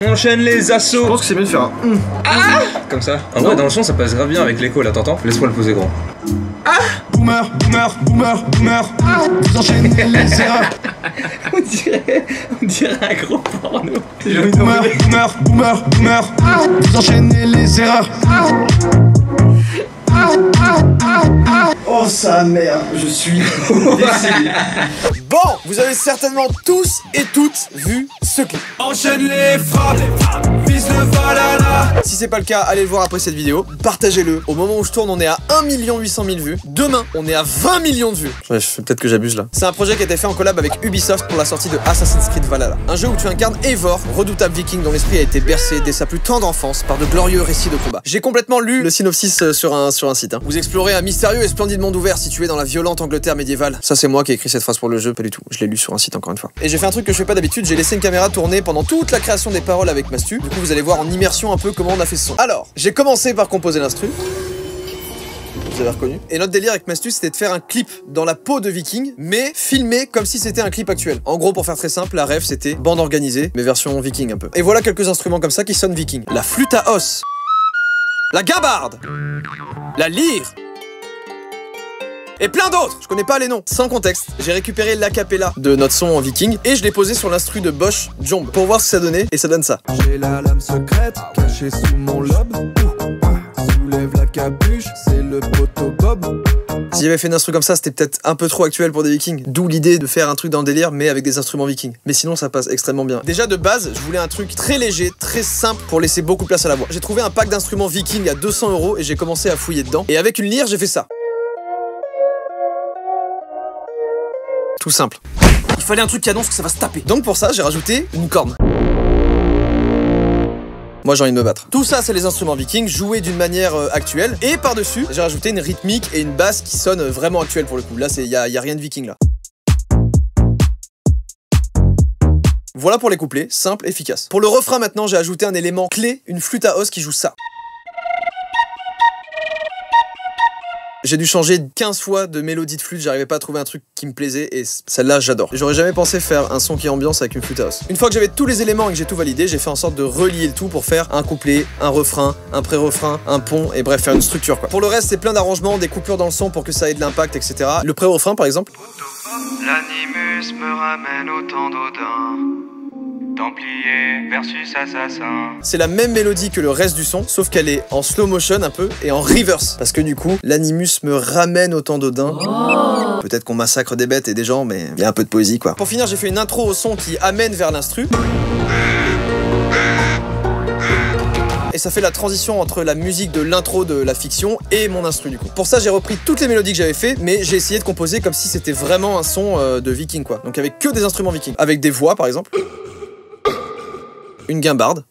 On enchaîne les assauts. Je pense que c'est mieux de faire un Ah comme ça. En vrai, dans le son, ça passe grave bien avec l'écho là, t'entends? Laisse-moi le poser grand. Ah. Boomer, boomer, boomer, boomer. Vous enchaînez les erreurs. On dirait un gros porno. Boomer, boomer, boomer, boomer. Vous enchaînez les erreurs. Oh sa mère, je suis décédé. Bon, vous avez certainement tous et toutes vu ce clip. Enchaîne les frappes, vise le valala. Si c'est pas le cas, allez le voir après cette vidéo. Partagez-le. Au moment où je tourne, on est à 1 800 000 vues. Demain, on est à 20 millions de vues. Ouais, peut-être que j'abuse là. C'est un projet qui a été fait en collab avec Ubisoft pour la sortie de Assassin's Creed Valhalla. Un jeu où tu incarnes Eivor, redoutable viking dont l'esprit a été bercé dès sa plus tendre enfance par de glorieux récits de combat. J'ai complètement lu le synopsis sur un site. Vous explorez un mystérieux et splendide monde ouvert situé dans la violente Angleterre médiévale. Ça, c'est moi qui ai écrit cette phrase pour le jeu, pas du tout. Je l'ai lu sur un site encore une fois. Et j'ai fait un truc que je fais pas d'habitude, j'ai laissé une caméra tourner pendant toute la création des paroles avec Mastu. Du coup, vous allez voir en immersion un peu comment on a fait ce son. Alors, j'ai commencé par composer l'instru. Vous avez reconnu. Et notre délire avec Mastu, c'était de faire un clip dans la peau de viking, mais filmé comme si c'était un clip actuel. En gros, pour faire très simple, la rêve, c'était bande organisée, mais version viking un peu. Et voilà quelques instruments comme ça qui sonnent viking. La flûte à os. La gabarde. La lyre. Et plein d'autres, je connais pas les noms. Sans contexte, j'ai récupéré l'acapella de notre son en viking et je l'ai posé sur l'instru de Bosch Jomb pour voir ce que ça donnait, et ça donne ça. J'ai la lame secrète cachée sous mon lobe. Soulève la capuche, c'est le poteau Bob. Si j'avais fait un instru comme ça, c'était peut-être un peu trop actuel pour des vikings. D'où l'idée de faire un truc dans le délire, mais avec des instruments vikings. Mais sinon, ça passe extrêmement bien. Déjà, de base, je voulais un truc très léger, très simple pour laisser beaucoup de place à la voix. J'ai trouvé un pack d'instruments vikings à 200 € et j'ai commencé à fouiller dedans. Et avec une lyre, j'ai fait ça. Tout simple. Il fallait un truc qui annonce que ça va se taper. Donc pour ça, j'ai rajouté une corne. Moi j'ai envie de me battre. Tout ça, c'est les instruments vikings joués d'une manière actuelle. Et par-dessus, j'ai rajouté une rythmique et une basse qui sonnent vraiment actuelles pour le coup. Là, il y a rien de viking là. Voilà pour les couplets, simple, efficace. Pour le refrain maintenant, j'ai ajouté un élément clé, une flûte à os qui joue ça. J'ai dû changer 15 fois de mélodie de flûte, j'arrivais pas à trouver un truc qui me plaisait et celle-là j'adore. J'aurais jamais pensé faire un son qui ambiance avec une flûte à os. Une fois que j'avais tous les éléments et que j'ai tout validé, j'ai fait en sorte de relier le tout pour faire un couplet, un refrain, un pré-refrain, un pont et bref faire une structure quoi. Pour le reste c'est plein d'arrangements, des coupures dans le son pour que ça ait de l'impact etc. Le pré-refrain par exemple. L'animus me ramène au temps d'Odin. Templier versus assassin. C'est la même mélodie que le reste du son, sauf qu'elle est en slow motion un peu et en reverse. Parce que du coup, l'animus me ramène au temps d'Odin. Oh. Peut-être qu'on massacre des bêtes et des gens, mais il y a un peu de poésie quoi. Pour finir, j'ai fait une intro au son qui amène vers l'instru. Et ça fait la transition entre la musique de l'intro de la fiction et mon instru du coup. Pour ça, j'ai repris toutes les mélodies que j'avais fait, mais j'ai essayé de composer comme si c'était vraiment un son de viking quoi. Donc avec que des instruments vikings. Avec des voix par exemple. Une guimbarde.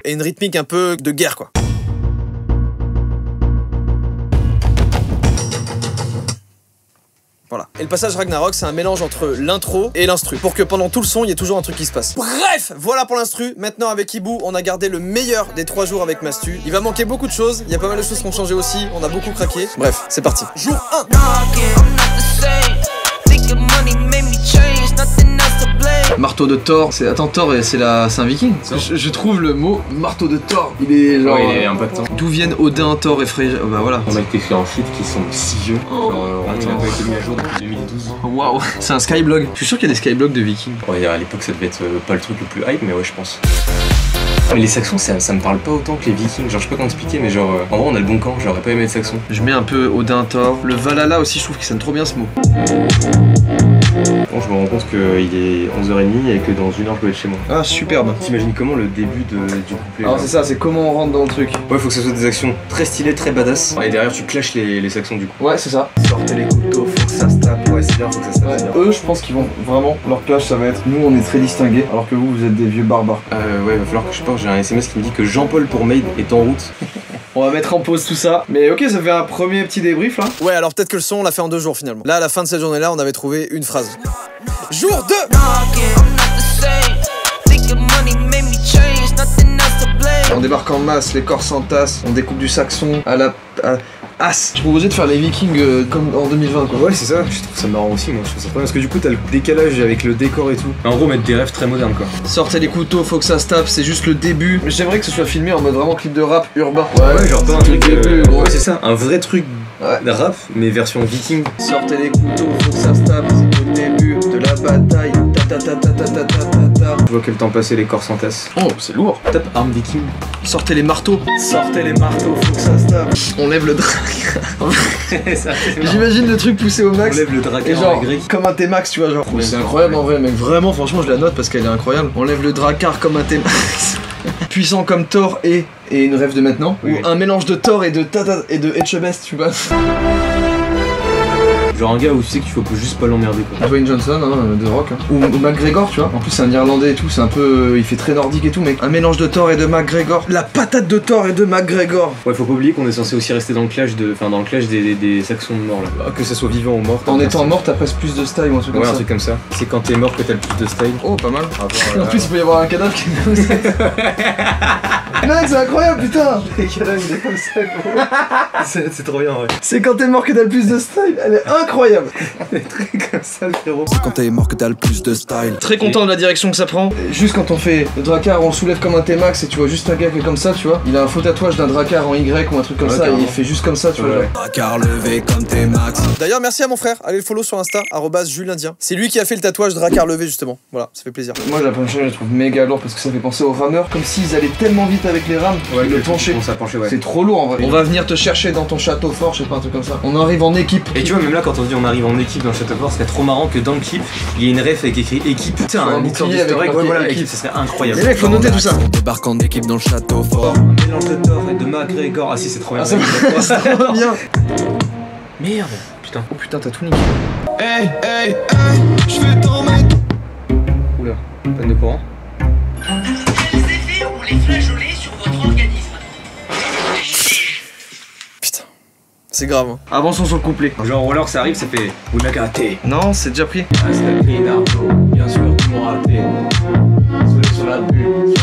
Et une rythmique un peu de guerre quoi. Voilà. Et le passage Ragnarok, c'est un mélange entre l'intro et l'instru. Pour que pendant tout le son, il y ait toujours un truc qui se passe. Bref, voilà pour l'instru. Maintenant, avec Hibou, on a gardé le meilleur des 3 jours avec Mastu. Il va manquer beaucoup de choses. Il y a pas mal de choses qui ont changé aussi. On a beaucoup craqué. Bref, c'est parti. Jour 1. Marteau de Thor, c'est... Attends, Thor, c'est un viking. Je trouve le mot marteau de Thor, il est genre... Ouais, il est impactant. D'où viennent Odin, Thor et Freyja? Oh, bah voilà. On a été fait en chute qui sont si vieux. On a pas été mis à jour depuis 2012. Waouh, c'est un skyblog. Je suis sûr qu'il y a des skyblogs de vikings. Ouais, à l'époque ça devait être pas le truc le plus hype, mais ouais, je pense. Mais les Saxons, ça me parle pas autant que les Vikings. Genre, je sais pas comment expliquer, mais genre, en vrai, on a le bon camp. J'aurais pas aimé être Saxon. Je mets un peu Odin, Thor. Le Valhalla aussi, je trouve qu'il sonne trop bien ce mot. Bon, je me rends compte qu'il est 11h30 et que dans 1 heure, je dois être chez moi. Ah, superbe. T'imagines comment le début du couplet? Alors, c'est ça, c'est comment on rentre dans le truc. Ouais, faut que ça soit des actions très stylées, très badass. Et derrière, tu clashes les Saxons du coup. Ouais, c'est ça. Sortez les couteaux, faut que ça se tape. Ouais, c'est bien, faut que ça se tape. Eux, je pense qu'ils vont vraiment. Leur clash, ça va être. Nous, on est très distingués, alors que vous êtes des vieux barbares. Ouais, va falloir que je pense. J'ai un SMS qui me dit que Jean-Paul pour Maid est en route. On va mettre en pause tout ça. Mais ok, ça fait un premier petit débrief là. Ouais, alors peut-être que le son, on l'a fait en 2 jours finalement. Là, à la fin de cette journée-là, on avait trouvé une phrase. Jour 2. On débarque en masse, les corps s'entassent, on découpe du saxon à la... As. Je proposais de faire les Vikings comme en 2020 quoi. Ouais, c'est ça, je trouve ça marrant aussi, moi je trouve ça trop bien parce que du coup t'as le décalage avec le décor et tout. En gros, mettre des rêves très modernes quoi. Sortez les couteaux, faut que ça se tape, c'est juste le début. J'aimerais que ce soit filmé en mode vraiment clip de rap urbain. Ouais, genre pas un truc. gros. Ouais, c'est ça, un vrai truc de rap, mais version viking. Sortez les couteaux, faut que ça se tape, c'est le début de la bataille. Ta ta ta ta ta ta ta ta. Je vois que le temps passé, les corps s'entassent. Oh, c'est lourd. Tape arme viking. Sortez les marteaux. Sortez les marteaux, faut que ça se tape. On lève le J'imagine le truc poussé au On max. lève le dracar Et genre, en grec. comme un T-Max, tu vois, genre. C'est incroyable en vrai, mec. Vraiment, franchement, je la note parce qu'elle est incroyable. On lève le dracar comme un T-Max. Puissant comme Thor et une rêve de maintenant. Oui. Ou un mélange de Thor et de Tata et de Etchebest, tu vois. Genre un gars où tu sais qu'il faut juste pas l'emmerder quoi. Dwayne Johnson, hein, de Rock. Hein. Ou McGregor, tu vois. En plus, c'est un Irlandais et tout, c'est un peu. Il fait très nordique et tout, mais un mélange de Thor et de McGregor. La patate de Thor et de McGregor. Ouais, faut pas oublier qu'on est censé aussi rester dans le clash des Saxons de mort là. Que ça soit vivant ou mort. En étant mort, t'as presque plus de style ou un truc Ouais, comme un ça. truc comme ça. C'est quand t'es mort que t'as le plus de style. Oh, pas mal. Ah, En plus, il peut y avoir un cadavre qui est comme ça. Mec, c'est incroyable, putain. Les cadavres, il est comme ça, gros. C'est trop bien, ouais. C'est quand t'es mort que t'as le plus de style. Elle est incroyable. Des trucs comme ça, le frérot. C'est quand t'es mort que t'as le plus de style. Très content de la direction que ça prend. Juste quand on fait le dracar, on le soulève comme un T-Max et tu vois juste un gars qui est comme ça, tu vois. Il a un faux tatouage d'un dracar en Y ou un truc comme ça et il fait juste comme ça, tu vois. Genre. Dracar levé comme t'es max. D'ailleurs, merci à mon frère. Allez le follow sur Insta, @JulienDien. C'est lui qui a fait le tatouage dracar levé justement. Voilà, ça fait plaisir. Moi, la punchline, je la trouve méga lourd parce que ça fait penser aux rameurs, comme s'ils allaient tellement vite avec les rames. Ouais, le pencher. Ça pencher, ouais. C'est trop lourd en vrai. On va venir te chercher dans ton château fort, je sais pas, un truc comme ça. On arrive en équipe. Et tu vois, même là, quand on dit on arrive en équipe dans le château fort, c'est trop marrant que dans le clip, il y a une ref avec écrit équipe. Putain, un un histoire bouclier avec d'historique. marqué Ouais, voilà, équipe. équipe, ça serait incroyable. Les mecs, faut noter tout ça. On débarque en équipe dans le château fort. Un mélange de Thor et de McGregor. Ah si, c'est trop bien. Ah, c'est trop bien. Merde. Putain. Oh putain, t'as tout niqué. Hey, hey, hey, je vais t'en mettre. Oula. Panne de courant. Quels effets ont les flageolets sur votre organisme? Putain, c'est grave. Hein. Avançons sur le couplet. Genre, ou alors ça arrive, ça fait. Vous m'avez raté. Non, c'est déjà pris. Ah, c'est la clé Naruto. Bien sûr, tout m'ont raté. Sur la bulle.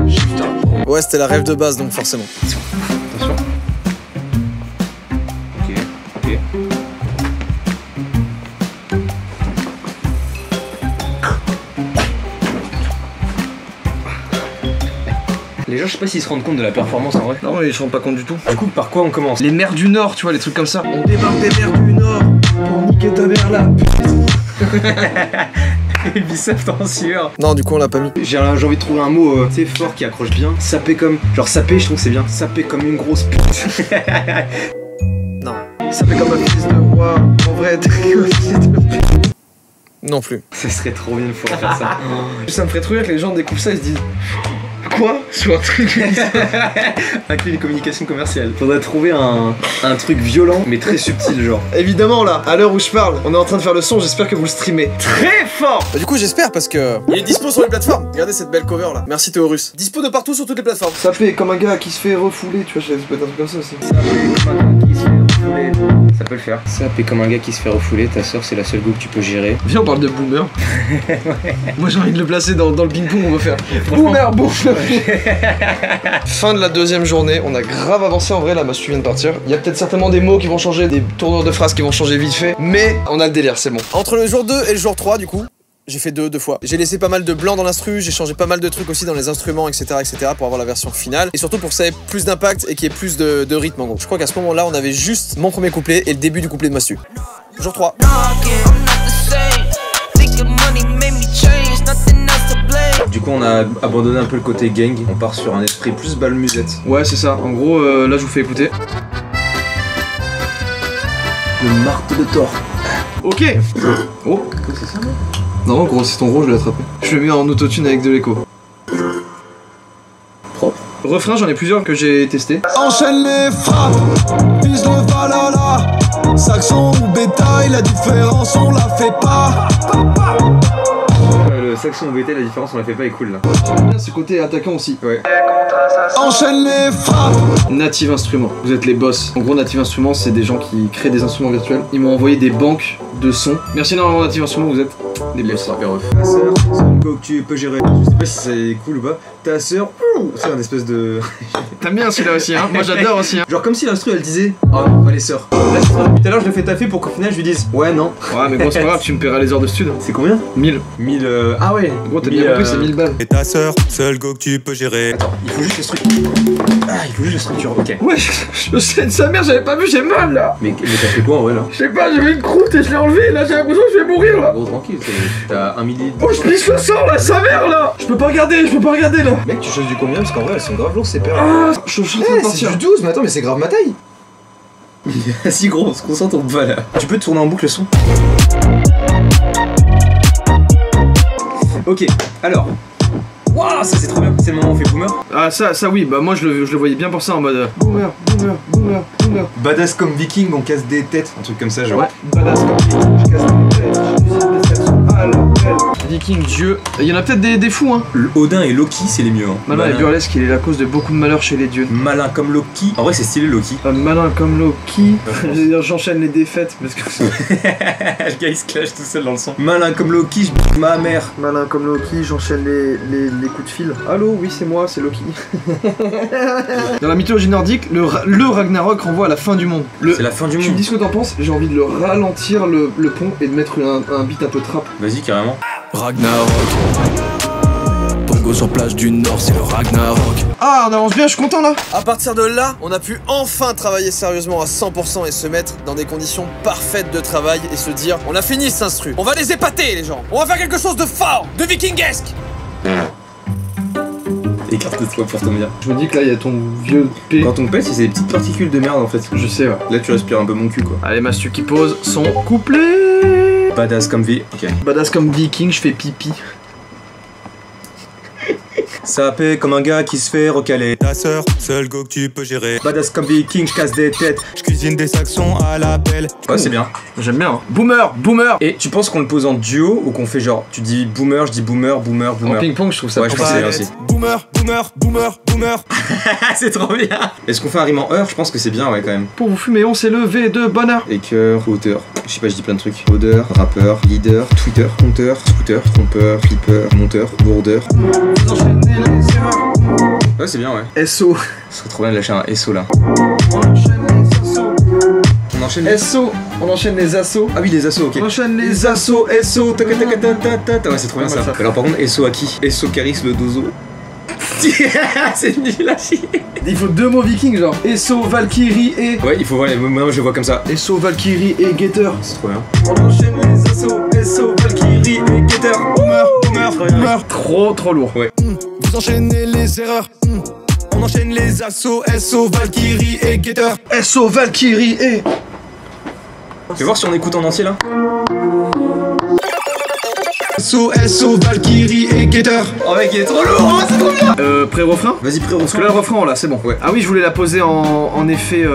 Shifter Pro. Ouais, c'était la rêve de base donc forcément. Attention. Ok. Les gens, je sais pas s'ils se rendent compte de la performance en vrai. Non, mais ils se rendent pas compte du tout. Du coup, par quoi on commence? Les mers du Nord, tu vois, les trucs comme ça. On débarque des mers du Nord pour niquer ta mère là. Ubisoft en sueur. Non, du coup, on l'a pas mis. J'ai envie de trouver un mot, tu sais, fort qui accroche bien. Saper comme. Genre, saper, je trouve que c'est bien. Saper comme une grosse pute. Non. Ça fait comme un fils de roi. En vrai, t'es un fils de pute. Non plus. Ça serait trop bien de pouvoir faire ça. Ça me ferait trop rire que les gens découvrent ça et se disent quoi sur un truc. Un clip de communication commerciale. Faudrait trouver un truc violent mais très subtil genre. Évidemment là, à l'heure où je parle, on est en train de faire le son, j'espère que vous le streamez très fort. Bah, du coup, j'espère parce que. Il est dispo sur les plateformes. Regardez cette belle cover là. Merci Théorus. Dispo de partout sur toutes les plateformes. Ça fait comme un gars qui se fait refouler, tu vois, ça peut être un truc comme ça aussi. Ça peut le faire. Saper comme un gars qui se fait refouler, ta soeur c'est la seule go que tu peux gérer. Viens, on parle de boomer. Moi j'ai envie de le placer dans le ping-pong, on va faire boomer, boomer. Fin de la deuxième journée, on a grave avancé en vrai, là, Mastu vient de partir. Il y a peut-être certainement des mots qui vont changer, des tournures de phrases qui vont changer vite fait, mais on a le délire, c'est bon. Entre le jour 2 et le jour 3, du coup. J'ai fait deux fois. J'ai laissé pas mal de blanc dans l'instru, j'ai changé pas mal de trucs aussi dans les instruments, etc., pour avoir la version finale. Et surtout pour que ça ait plus d'impact et qu'il y ait plus de rythme en gros. Je crois qu'à ce moment-là, on avait juste mon premier couplet et le début du couplet de Mastu. Jour 3. Du coup on a abandonné un peu le côté gang, on part sur un esprit plus balle musette. Ouais, c'est ça. En gros, là, je vous fais écouter. Le marteau de Thor. Ok. Oh. C'est ça Non, gros, c'est ton rôle, je l'ai attrapé. Je le mets en autotune avec de l'écho. Propre. Refrain, j'en ai plusieurs que j'ai testé. Enchaîne les frappes, vise le valhalla. Saxon ou bétail, la différence on la fait pas. Le saxon BT, la différence on la fait pas est cool là. Ce côté attaquant aussi. Ouais. Enchaîne les frappes. Native Instruments, vous êtes les boss. En gros, Native Instruments, c'est des gens qui créent des instruments virtuels. Ils m'ont envoyé des banques de sons. Merci énormément, Native Instruments, vous êtes des boss. Ta sœur, c'est une go que tu peux gérer. Je sais pas si c'est cool ou pas. Ta sœur, c'est un espèce de. T'aimes bien celui-là aussi, hein? Moi j'adore aussi, hein. Genre comme si l'instru elle disait oh non, pas les sœurs. Là, tout à l'heure je le fais taffer pour qu'au final je lui dise ouais, non. Ouais, mais bon, c'est pas grave, tu me paieras les heures de stud. C'est combien? 1000. 1000. Ah ouais. Gros, t'as bien compris, c'est 1000 balles. Et ta sœur, seul go que tu peux gérer. Attends, il faut juste la structure. Ah, il faut juste la structure, ok. Ouais, je sais de sa mère, j'avais pas vu, j'ai mal là. Mais t'as fait quoi en vrai là? Je sais pas, j'avais une croûte et je l'ai enlevée, là j'ai l'impression que je vais mourir là. Gros, tranquille, t'as 1 millilitre. Oh, je pisse le sang là, sa mère là. Je peux pas regarder là. Mec, tu choses du combien? Parce qu'en vrai elles sont grave lourdes ces paires. Ah, je suis en train de partir. C'est du 12, mais attends, mais c'est grave ma taille. Si gros, on se concentre pas là. Tu peux tourner en boucle le son? Ok, alors. Waouh, ça c'est trop bien, c'est le moment où on fait boomer. Ah ça oui, bah moi je le voyais bien pour ça en mode boomer. Badass comme viking, on casse des têtes, un truc comme ça genre. Ouais, badass comme viking, je casse des têtes, j'utilise des têtes à l'appel. Viking, dieu, il y en a peut-être des fous hein. Odin et Loki c'est les mieux hein. Malin et burlesque, il est la cause de beaucoup de malheur chez les dieux. Malin comme Loki, en vrai c'est stylé Loki. Malin comme Loki, je veux dire j'enchaîne les défaites parce que le gars il se clash tout seul dans le son. Malin comme Loki, je bute ma mère. Malin comme Loki, j'enchaîne les coups de fil. Allô, oui c'est moi, c'est Loki. Dans la mythologie nordique, le Ragnarok renvoie à la fin du monde. C'est la fin du monde. Tu me dis ce que t'en penses? J'ai envie de le ralentir le pont et de mettre un beat un peu trap. Vas-y carrément. Ragnarok. Pongo sur plage du Nord, c'est le Ragnarok. Ah, on avance bien, je suis content là. À partir de là, on a pu enfin travailler sérieusement à 100% et se mettre dans des conditions parfaites de travail et se dire on a fini cet instru. On va les épater les gens. On va faire quelque chose de fort, de vikingesque. Écarte-toi pour ton bien. Je me dis que là il y a ton vieux P. Quand on pèse, c'est des petites particules de merde en fait. Je sais, ouais. Là tu respires un peu mon cul quoi. Allez, Mastu qui pose son couplet. Badass comme vie. Ok. Badass comme viking, je fais pipi. Ça paie comme un gars qui se fait recaler. Ta sœur, seul go que tu peux gérer. Badass comme viking, je casse des têtes. Je cuisine des saxons à la pelle. Ouais, c'est bien. J'aime bien. Hein. Boomer. Et tu penses qu'on le pose en duo ou qu'on fait genre, tu dis boomer, je dis boomer. En ping-pong, je trouve ça ouais, je pense que c'est bien aussi. Boomer. C'est trop bien. Est-ce qu'on fait un rime en heure? Je pense que c'est bien, ouais, quand même. Pour vous fumer, on s'est levé de bonne heure. Écœur, auteur. Je sais pas, je dis plein de trucs. Odeur, rappeur, leader, Twitter, compteur, scooter, trompeur, flipper, monteur, bourdeur. Ouais, c'est bien, ouais. SO. Ce serait trop bien de lâcher un SO là. On enchaîne les SO. On enchaîne les assauts. Ah oui, les assauts, ok. On enchaîne les Les assauts, SO, tac tac tac tac tac tac. Ouais, c'est trop bien ça. Alors par contre, SO à qui? SO Caris le dozo. C'est nul à chier. Il faut deux mots vikings genre SO, Valkyrie et... Ouais, il faut voir, moi je vois comme ça. SO, Valkyrie et Getter. C'est trop bien. On enchaîne les assauts, SO, Valkyrie et Getter. Boomer. Trop lourd. Ouais. Vous enchaînez les erreurs. On enchaîne les assauts, SO, Valkyrie et Getter. SO, Valkyrie et... Tu veux voir si on écoute en entier là? SO, Valkyrie et Getter. Oh mec, il est trop lourd, c'est trop bien. Pré-refrain? Vas-y, Parce que là, le refrain, là, c'est bon. Ouais. Ah oui, je voulais la poser en effet...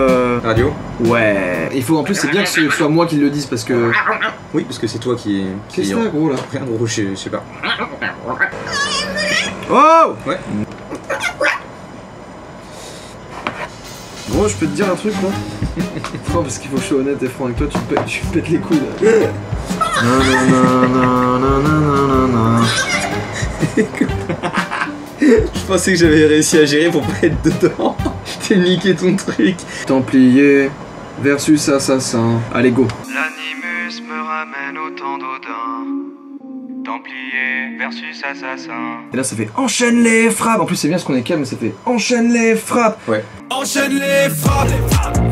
Radio? Ouais. Il faut, en plus, c'est bien que ce soit moi qui le dise, parce que... Oui, parce que c'est toi qui... Qu'est-ce que c'est, gros, là? Rien, gros, je sais pas. Oh! Ouais. Gros, je peux te dire un truc, là? Non, parce qu'il faut que je sois honnête et franc avec toi, tu pètes les couilles, là. Je pensais que j'avais réussi à gérer pour pas être dedans. Je t'ai niqué ton truc. Templier versus assassin. Allez, go. L'animus me ramène au temps d'Odin. Templier versus assassin. Et là, ça fait enchaîne les frappes. En plus, c'est bien ce qu'on est calme, mais ça fait enchaîne les frappes. Ouais. Enchaîne les frappes,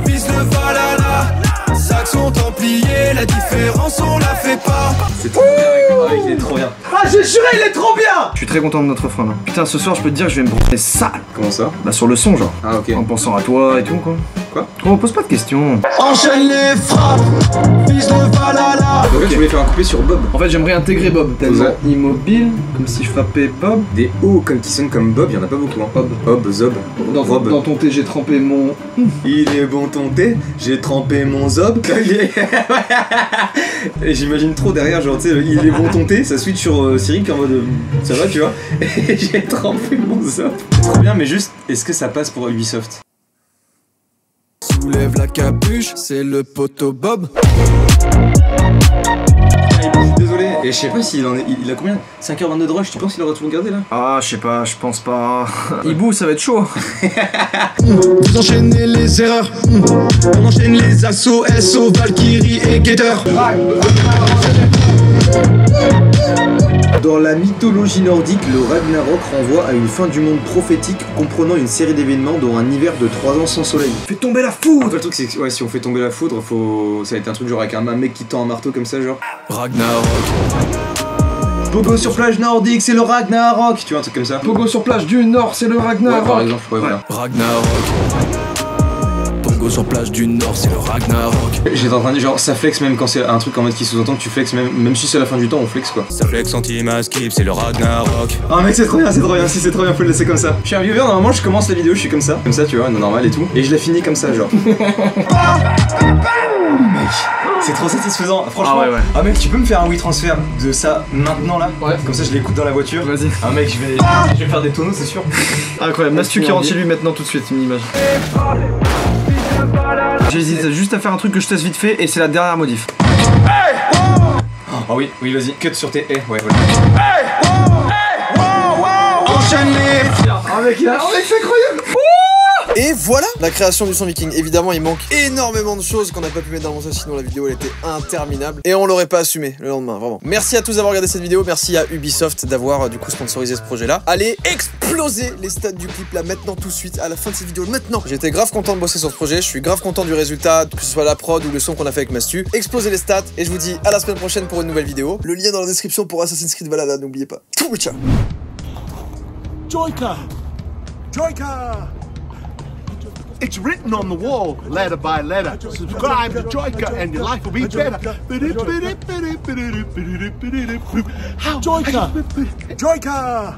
vise le Valhalla. Saxon Templier, la différence on la fait pas. C'est trop bien, mec. Il est trop bien. Ah j'ai juré, il est trop bien. Je suis très content de notre refrain là. Putain, ce soir, je peux te dire que je vais me brûler sale. Comment ça? Bah, sur le son, genre. Ah, ok. En pensant à toi et tout, quoi. Quoi? On pose pas de questions. Enchaîne les frappes, vise le Valhalla. Donc là, tu voulais faire un couplet sur Bob. En fait, j'aimerais intégrer Bob. Tellement immobile, comme si je frappais Bob. Des O comme qui sonnent comme Bob, y'en a pas beaucoup, hein. Bob, Zob, Rob. Dans ton thé, j'ai trempé mon... Il est bon ton thé, j'ai trempé mon Zob. Et j'imagine trop derrière, genre, tu sais, il est bon ton thé, ça switch sur Cyril en mode ça va, tu vois. Et j'ai trempé mon Zob. C'est trop bien, mais juste, est-ce que ça passe pour Ubisoft? Soulève la capuche, c'est le poteau Bob. Désolé, Et je sais pas s'il en est. Il a combien 5h22 de rush, tu penses qu'il aura tout regardé là? Ah, je sais pas, je pense pas. Hibou, ça va être chaud. Vous enchaînez les erreurs, on enchaîne les assauts, SO, Valkyrie et Gator. Dans la mythologie nordique, le Ragnarok renvoie à une fin du monde prophétique comprenant une série d'événements dont un hiver de 3 ans sans soleil. Fais tomber la foudre. Le truc c'est que ouais, si on fait tomber la foudre, ça va être un truc genre avec un mec qui tend un marteau comme ça genre. Ragnarok. Pogo sur plage nordique, c'est le Ragnarok. Tu vois un truc comme ça. Pogo sur plage du Nord, c'est le Ragnarok. Ouais, par exemple, ouais, voilà. Ragnarok. Pogo sur plage du Nord, c'est le Ragnarok. J'étais en train de dire genre ça flex même quand c'est un truc en mode qui sous-entend que tu flexes même si c'est la fin du temps on flex quoi. Ça flex anti-maskip, c'est le Ragnarok. Ah mec c'est trop bien, si c'est trop bien, faut le laisser comme ça. Je suis un viewer, normalement je commence la vidéo, je suis comme ça tu vois, normal et tout. Et je la finis comme ça genre. Mec, c'est trop satisfaisant, franchement. Ah ouais. Ah mec, tu peux me faire un WeTransfer de ça maintenant là? Ouais. Comme ça je l'écoute dans la voiture. Vas-y. Ah mec, je vais faire des tonneaux, c'est sûr. Incroyable, Mastu qui rentre chez lui maintenant tout de suite, une image. J'hésite juste à faire un truc que je teste vite fait et c'est la dernière modif. Ah oui, vas-y, cut sur tes ouais, voilà. Enchaîne les... Ah mec, c'est incroyable. Et voilà la création du son viking. Évidemment il manque énormément de choses qu'on n'a pas pu mettre dans le montage, sinon la vidéo elle était interminable et on l'aurait pas assumé le lendemain, vraiment. Merci à tous d'avoir regardé cette vidéo, merci à Ubisoft d'avoir du coup sponsorisé ce projet là. Allez exploser les stats du clip là maintenant tout de suite à la fin de cette vidéo maintenant. J'étais grave content de bosser sur ce projet, je suis grave content du résultat, que ce soit la prod ou le son qu'on a fait avec Mastu. Explosez les stats et je vous dis à la semaine prochaine pour une nouvelle vidéo. Le lien dans la description pour Assassin's Creed Valhalla, n'oubliez pas. Ciao. Joyka! Joyka! It's written on the wall, letter by letter. Subscribe to Joyka and your life will be better. Joyka! Joyka!